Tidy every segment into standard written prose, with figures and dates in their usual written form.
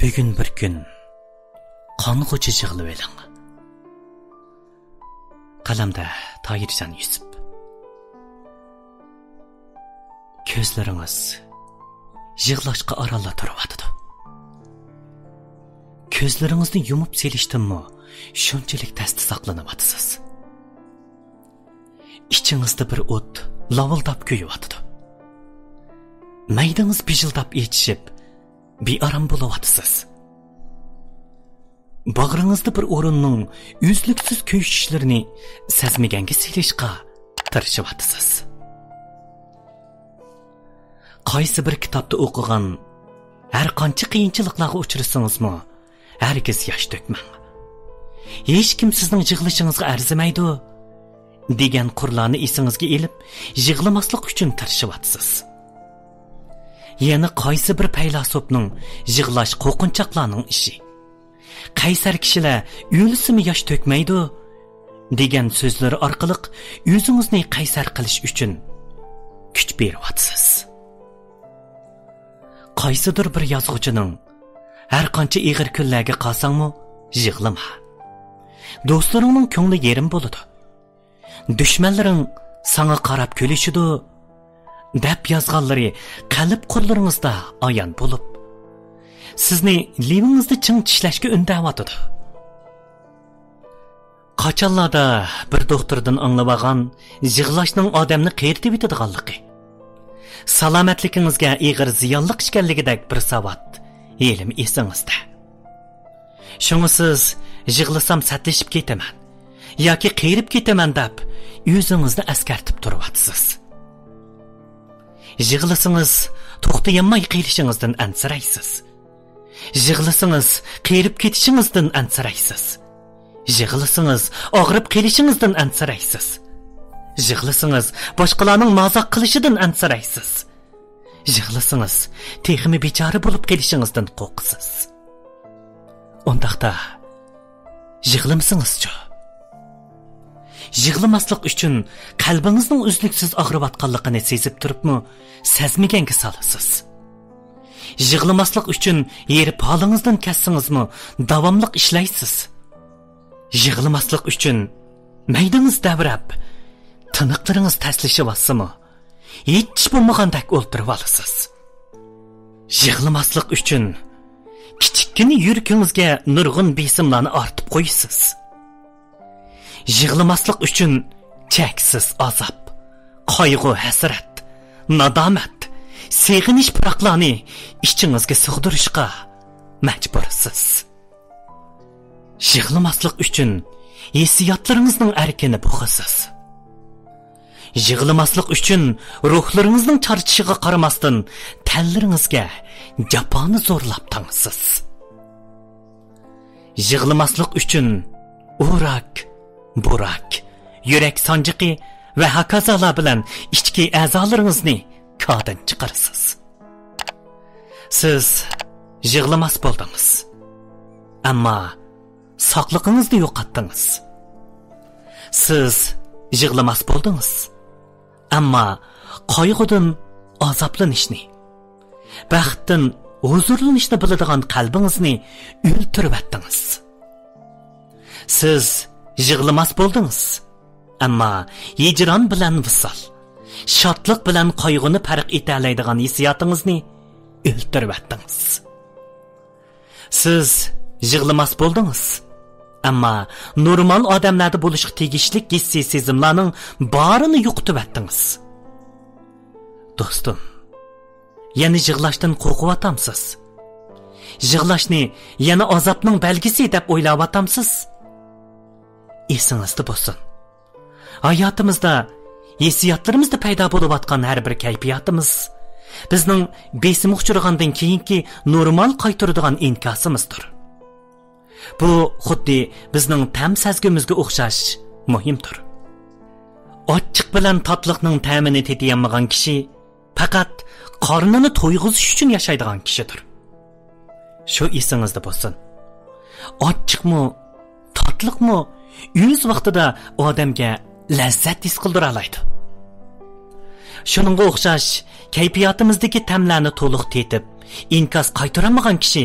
Bugün bir gün qong'uchi yig'ilib eling. Qalamda Toyirjon Yusuf. Ko'zlaringiz yig'lashga aralla turibdi. Ko'zlaringizni yumib selishdimmi, shunchalik tasdi saqlanyapsiz. İçingizda bir o't lavildab kuyuyotir. Maydingiz bijildab etishib, bearam bo'lyapsiz. Bag'ringizda bir o'rinning uzluksiz kuyishlarini sezmaganga selishga tirishyapsiz. Qaysi bir kitobda o'qigan har qancha qiyinchiliklarga uchrasangizmi, hargiz yosh to'kmang. Hech kim sizning yig'lashingizga arzimaydi degan qurlarni esingizga elib, yig'lamaslik uchun tirishyapsiz. Yana qaysi bir faylasufning yig'lash qo'rqinchoqlarning ishi. Qaysar kishilar o'lsimi yosh to'kmaydi degan so'zlari orqali o'zingizni qaysar qilish uchun kuch beryapsiz. Qaysidir bir yozuvchining har qancha ig'ir kunlarga qolsangmi, yig'lama. Do'stlaringning ko'ngli yerim bo'ladi. Düşmanlaring sana qarab kulishidi deb yozganlari qalb qo'llaringizda ayon bo'lib, sizni livingizni ching tishlashga undayotdi. Qachonlarda bir doktordan anglamagan yig'lashning odamni qiyirtib etadiganligi, salomatligingizga ig'ir ziyonli ekanligidek bir savat ilm esingizda. Shunga siz yig'lasam satlashib ketaman yoki qiyirib ketaman deb o'zingizni askartib turibsiz. Yig'lasangiz to'xtayolmay qiyilishingizdan ansiraysiz. Yig'lasangiz qiyirib ketishingizdan ansiraysiz. Yig'lasangiz og'rib qilishingizdan ansiraysiz. Yig'lasangiz boshqalarning mazoq qilishidan ansiraysiz. Yig'lasangiz texmi bechora bo'lib qilishingizdan qo'rqsiz. Undaqda yig'lamsingizchi? Yig'lamaslik uchun qalbingizning uzluksiz og'riyotganligini sezib turibmi, sezmaganga solasiz. Yig'lamaslik uchun yerib holingizdan kassingizmi, davomli ishlaysiz. Yig'lamaslik uchun maydingiz davrab, tiniqlaringiz taslishyapsizmi, hech bo'lmagandek o'ltirib olasiz. Yig'lamaslik uchun kichikkina yurakingizga nurg'un besimlarni ortib qo'ysiz. Yig'lamaslik uchun cheksiz azob, qayg'u, hasrat, nadomat, seg'inish piroqlarni ichingizga sig'dirishga majbursiz. Yig'lamaslik uchun hissiyotlaringizning erkini bo'g'asiz. Yig'lamaslik uchun ruhlaringizning charchishiga qaramasdan tanlaringizga jafoni zo'rlab tangsiz. Yig'lamaslik uchun urak, burak, yurak sanjiqi va hokazolar bilan ichki a'zolaringizni kodan chiqarasiz. Siz yig'lamas bo'ldingiz, ammo sog'lig'ingizni yo'qotdingiz. Siz yig'lamas bo'ldingiz, ammo qayg'udan azoblanishni, baxtdan huzurlanishni biladigan qalbingizni o'ltirib etdingiz. Siz yig'lamas bo'ldingiz, ammo hijron bilan visol, shodlik bilan qayg'uni farq eta oladigan hissiyotingizni o'ltirib etdingiz. Siz yig'lamas bo'ldingiz, ammo normal odamlarda bo'lishga tegishli hissiy sezimlarning barini yo'qotib etdingiz. Do'stim, yana yig'lashdan qo'rqyapsiz. Yig'lashni yana azobning belgisi deb o'ylayapsiz. Esingizda bo'lsin. Hayotimizda, hissiyotlarimizda paydo bo'layotgan har bir kayfiyatimiz bizning besim uchirgandan keyingi normal qaytaradigan inkosimizdir. Bu xuddi bizning tam sezgimizga o'xshash muhimdir. Ochiq bilan tatliqning ta'mini tetiyamagan kishi faqat qornini to'yg'izish uchun yashaydigan kishidir. Shu esingizda bo'lsin. Ochiqmi, tatliqmi o'z vaqtida odamga lazzat his qildira oladi. Shuningga o'xshash kayfiyatimizdagi ta'mlarni to'liq tetib, inkos qaytaramagan kishi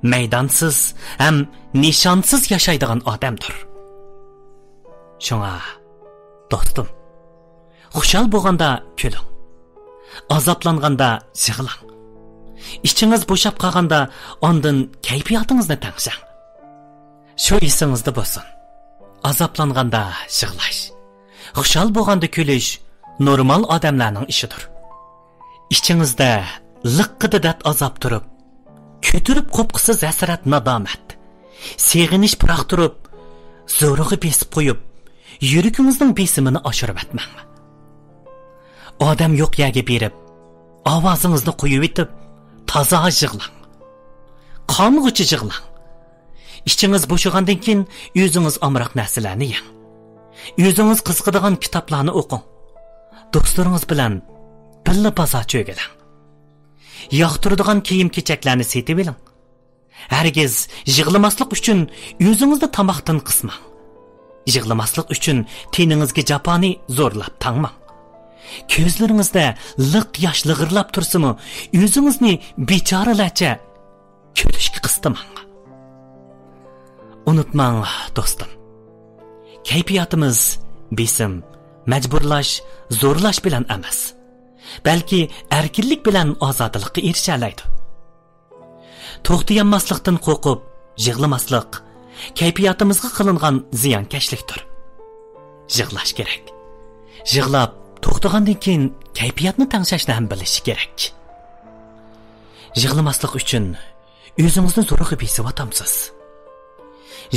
maydonsiz ham nishonsiz yashaydigan odamdir. Shunga do'stim, xushal bo'lganda kuling, azoblanganda yig'lang. İçiniz bo'shab qolganda ondan kayfiyatingizni tangshang. Shu esingizda bo'lsin. Azoblanganda yig'lash, xushal bo'lganda kulish normal odamlarning ishidir. İçingizda liqqida dard azob turib, ko'tirib qo'pqisiz hasrat nadomat, seg'inish piroq turib, zo'rig'i besib qo'yib, yuragingizning besimini oshirib atmang. Odam yo'q yerga berib, ovozingizni qo'yib etib, toza yig'lang. Qong'ichi yig'lang. İçiniz bo'shagandan keyin o'zingiz amroq narsalarni yeng. O'zingiz qiziqadigan kitoblarni o'qing. Do'stlaringiz bilan birga bozor cho'gilang. Yoqtiradigan kiyim-kechaklarni setib oling. Hargiz yig'lamaslik uchun o'zingizni tomoqdan qismang. Yig'lamaslik uchun teningizga japoni zo'rlab tangmang. Ko'zlaringizda liq yosh lig'irlab tursimi, o'zingizni bechoralarcha kulishga qistamang. Unutmang do'stim, kayfiyatimiz besim, majburlash, zo'rlash bilan emas, balki erkinlik bilan ozodlikka erisha oladi. To'xtayanmaslikdan qo'rqib yig'lamaslik kayfiyatimizga qilingan ziyonkashlikdir. Yig'lash kerak. Yig'lab to'xtagandan keyin kayfiyatni tangshashni ham bilish kerak. Yig'lamaslik uchun o'zingizni zo'rg'a besib otamsiz.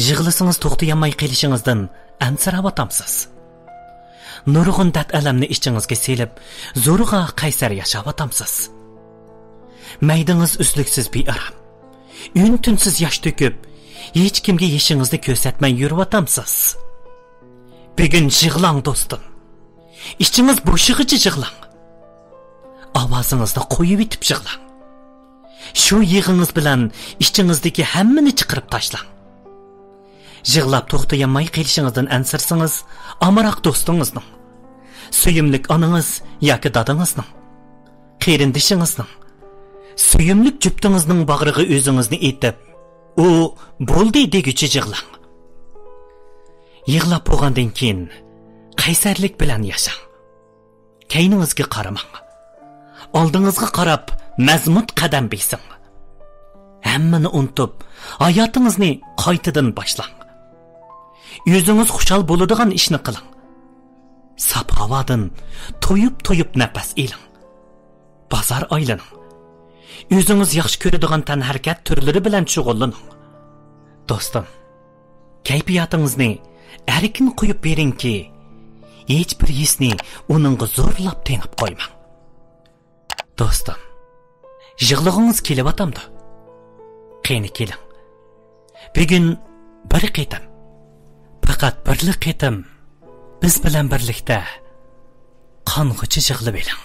Yig'lasangiz to'xtayanmay qilishingizdan ansirab otamsiz. Nurg'un dard alamni ichingizga selib, zo'rg'a qaysar yashab otamsiz. Maydingiz uzluksiz bearam, un-tunsiz yosh to'kib, hech kimga yeshingizni ko'rsatmay yurib otamsiz. Bugun yig'lang do'stim. İçiniz bo'shig'icha yig'lang. Ovozingizni qo'yib etib yig'lang. Shu yig'ingiz bilan ichingizdagi hammani chiqarib tashlang. Yig'lab to'xtayanmay qilishingizdan ansirsangiz, amroq do'stingizning, suyimlik onangiz yoki dadangizning, qarindishingizning, suyimlik juftingizning bag'riga o'zingizni etib, u bo'ldi deguchi yig'lang. Yig'lab bo'lgandan keyin qaysarlik bilan yashang. Keyningizga qaramang. Oldingizga qarab mazmut qadam besing. Hammani unutib, hayotingizni qaytadan boshlang. O'zingiz xushal bo'ladigan ishni qiling. Sap havodan to'yib nafas eling. Bozor aylaning. O'zingiz yaxshi ko'radigan tanharakat turlari bilan shug'ullaning. Do'stim, kayfiyatingizni erkin qo'yib beringki, hech bir hisni uningga zo'rlab tengib qo'ymang. Do'stim, yig'lig'ingiz kelyapti. Qani keling. Bugun bir qitim, faqat birlik qitim biz bilan birlikda qong'ichi yig'lab eling.